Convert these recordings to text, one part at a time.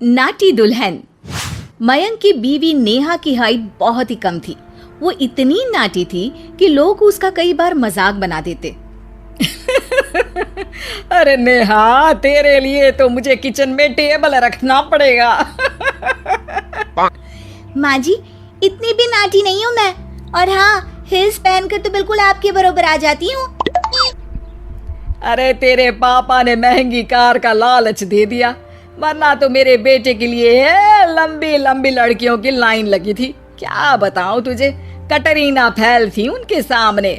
नाटी दुल्हन। मयंक की बीवी नेहा की हाइट बहुत ही कम थी। वो इतनी नाटी थी कि लोग उसका कई बार मजाक बना देते। अरे नेहा, तेरे लिए तो मुझे किचन में टेबल रखना पड़ेगा। माँ जी, इतनी भी नाटी नहीं हूँ मैं, और हाँ, हिल्स पहनकर तो बिल्कुल आपके बराबर आ जाती हूँ। अरे तेरे पापा ने महंगी कार का लालच दे दिया, वरना तो मेरे बेटे के लिए लंबी लंबी लड़कियों की लाइन लगी थी। क्या बताऊं तुझे, कटरीना फैल थी उनके सामने।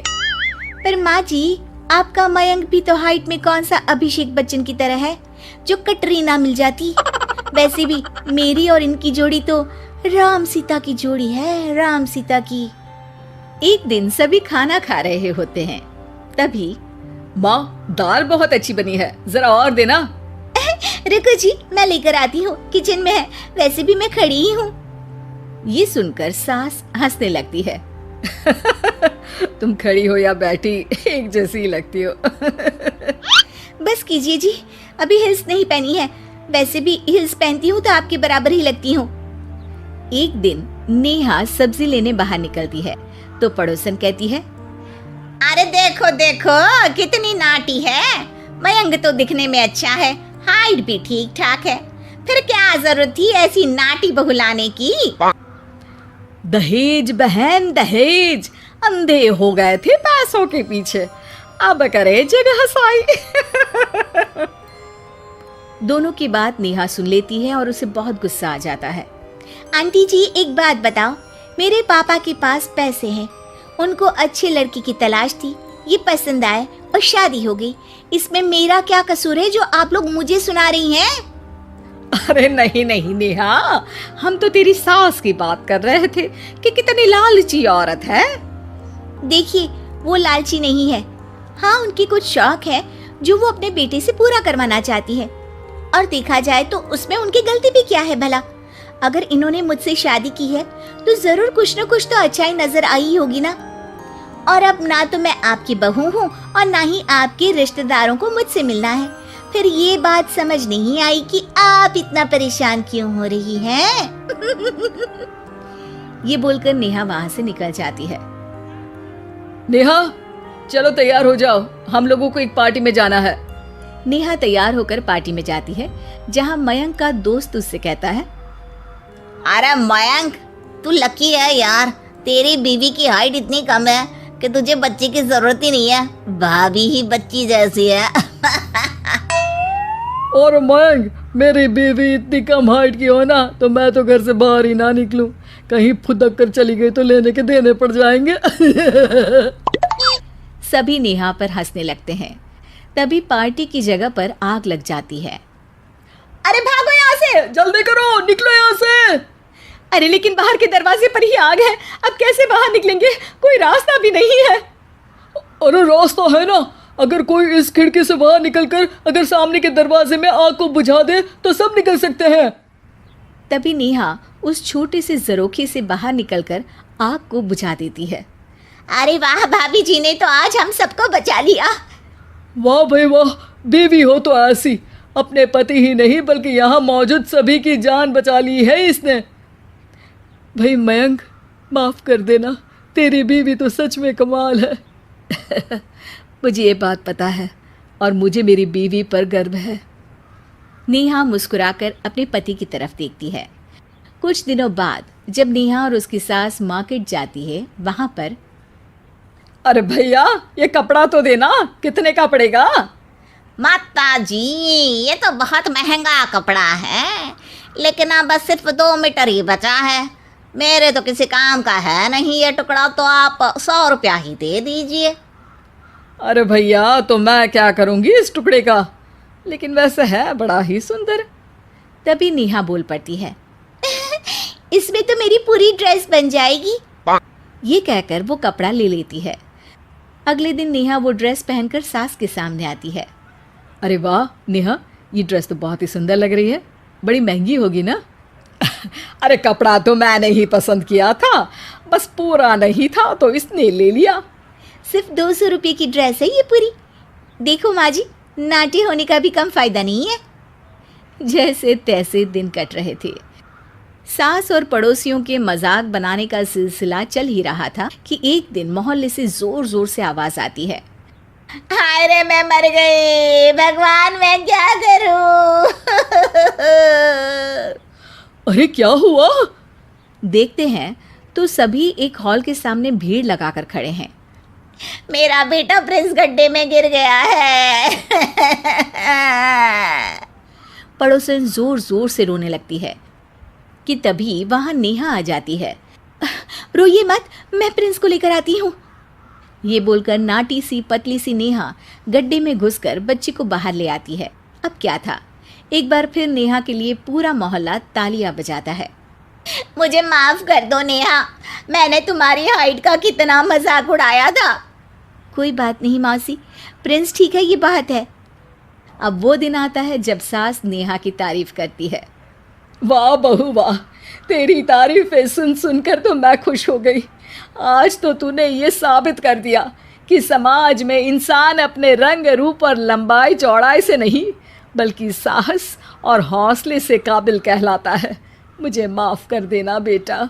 पर माँ जी, आपका मयंक भी तो हाइट में कौन सा अभिषेक बच्चन की तरह है जो कटरीना मिल जाती। वैसे भी मेरी और इनकी जोड़ी तो राम सीता की जोड़ी है, राम सीता की। एक दिन सभी खाना खा रहे होते हैं, तभी माँ, दाल बहुत अच्छी बनी है, जरा और देना। रुको जी, मैं लेकर आती हूँ, किचन में है, वैसे भी मैं खड़ी ही हूँ। ये सुनकर सास हंसने लगती है। तुम खड़ी हो या बैठी, एक जैसी लगती हो। बस कीजिए जी, अभी हिल्स नहीं पहनी है, वैसे भी हिल्स पहनती हूँ तो आपके बराबर ही लगती हूँ। एक दिन नेहा सब्जी लेने बाहर निकलती है तो पड़ोसन कहती है, अरे देखो देखो कितनी नाटी है, मयंक तो दिखने में अच्छा है, हाइट भी ठीक ठाक है, फिर क्या जरूरत थी ऐसी नाटी बहू लाने की। दहेज बहन, दहेज, अंधे हो गए थे पैसों के पीछे, अब करे जगह साई। दोनों की बात नेहा सुन लेती है और उसे बहुत गुस्सा आ जाता है। आंटी जी, एक बात बताओ, मेरे पापा के पास पैसे हैं, उनको अच्छी लड़की की तलाश थी, ये पसंद आए और शादी हो गई, इसमें मेरा क्या कसूर है जो आप लोग मुझे सुना रही हैं? अरे नहीं नहीं नेहा, हम तो तेरी सास की बात कर रहे थे कि कितनी लालची औरत है। देखिए, वो लालची नहीं है, हाँ, उनकी कुछ शौक है जो वो अपने बेटे से पूरा करवाना चाहती है, और देखा जाए तो उसमें उनकी गलती भी क्या है भला। अगर इन्होंने मुझसे शादी की है तो जरूर कुछ न कुछ तो अच्छाई नजर आई होगी ना। और अब ना तो मैं आपकी बहू हूँ और ना ही आपके रिश्तेदारों को मुझसे मिलना है, फिर ये बात समझ नहीं आई कि आप इतना परेशान क्यों हो रही हैं। ये बोलकर नेहा वहाँ से निकल जाती है। नेहा, चलो तैयार हो जाओ, हम लोगों को एक पार्टी में जाना है। नेहा तैयार होकर पार्टी में जाती है, जहाँ मयंक का दोस्त उससे कहता है, अरे मयंक, तू लकी है यार, तेरी बीवी की हाइट इतनी कम है कि तुझे बच्चे की जरूरत ही नहीं है, भाभी ही बच्ची जैसी है। और मयंक, मेरी बीवी इतनी कम हाइट की हो ना तो मैं तो घर से बाहर ही ना निकलूं, कहीं फुदक कर चली गई तो लेने के देने पड़ जाएंगे। सभी नेहा पर हंसने लगते हैं। तभी पार्टी की जगह पर आग लग जाती है। अरे भागो यहाँ से, जल्दी करो, निकलो यहाँ से। अरे लेकिन बाहर के दरवाजे पर ही आग है, अब कैसे बाहर निकलेंगे, कोई रास्ता भी नहीं है। अरे रास्ता है ना, अगर कोई इस खिड़की से बाहर निकलकर अगर सामने के दरवाजे में आग को बुझा दे तो सब निकल सकते हैं। तभी नेहा उस छोटे से जरोखे से बाहर निकलकर आग को बुझा देती है। अरे वाह, भाभी जी ने तो आज हम सबको बचा लिया। वाह भाई वाह, बीवी हो तो ऐसी, अपने पति ही नहीं बल्कि यहाँ मौजूद सभी की जान बचा ली है इसने। भाई मयंक, माफ कर देना, तेरी बीवी तो सच में कमाल है। मुझे ये बात पता है और मुझे मेरी बीवी पर गर्व है। नेहा मुस्कुराकर अपने पति की तरफ देखती है। कुछ दिनों बाद जब नेहा और उसकी सास मार्केट जाती है, वहाँ पर, अरे भैया, ये कपड़ा तो देना, कितने का पड़ेगा? माता जी, ये तो बहुत महंगा कपड़ा है, लेकिन अब बस सिर्फ 2 मीटर ही बचा है, मेरे तो किसी काम का है नहीं ये टुकड़ा, तो आप 100 रुपया ही दे दीजिए। अरे भैया, तो मैं क्या करूंगी इस टुकड़े का, लेकिन वैसे है बड़ा ही सुंदर। तभी नेहा बोल पड़ती है, इसमें तो मेरी पूरी ड्रेस बन जाएगी। ये कहकर वो कपड़ा ले लेती है। अगले दिन नेहा वो ड्रेस पहनकर सास के सामने आती है। अरे वाह नेहा, ये ड्रेस तो बहुत ही सुंदर लग रही है, बड़ी महंगी होगी ना? अरे कपड़ा तो मैंने ही पसंद किया था, बस पूरा नहीं था तो इसने ले लिया। सिर्फ 200 रुपये की ड्रेस है ये पूरी। देखो माँ जी, नाटी होने का भी कम फायदा नहीं है। जैसे तैसे दिन कट रहे थे। सास और पड़ोसियों के मजाक बनाने का सिलसिला चल ही रहा था कि एक दिन मोहल्ले से जोर जोर से आवाज आती है, हाय रे मैं मर गई, भगवान मैं क्या करूं। अरे क्या हुआ? देखते हैं तो सभी एक हॉल के सामने भीड़ लगाकर खड़े हैं। मेरा बेटा प्रिंस गड्ढे में गिर गया है। पड़ोसन जोर जोर से रोने लगती है कि तभी वहां नेहा आ जाती है। रोइए मत, मैं प्रिंस को लेकर आती हूँ। ये बोलकर नाटी सी पतली सी नेहा गड्ढे में घुसकर बच्चे को बाहर ले आती है। अब क्या था, एक बार फिर नेहा के लिए पूरा मोहल्ला तालियां बजाता है। मुझे माफ कर दो नेहा, मैंने तुम्हारी हाइट का कितना मजाक उड़ाया था। कोई बात नहीं मौसी, प्रिंस ठीक है, ये बात है। अब वो दिन आता है जब सास नेहा की तारीफ करती है। वाह बहू वाह, तेरी तारीफें सुन सुनकर तो मैं खुश हो गई। आज तो तूने ये साबित कर दिया कि समाज में इंसान अपने रंग रूप और लंबाई चौड़ाई से नहीं बल्कि साहस और हौसले से काबिल कहलाता है। मुझे माफ़ कर देना बेटा।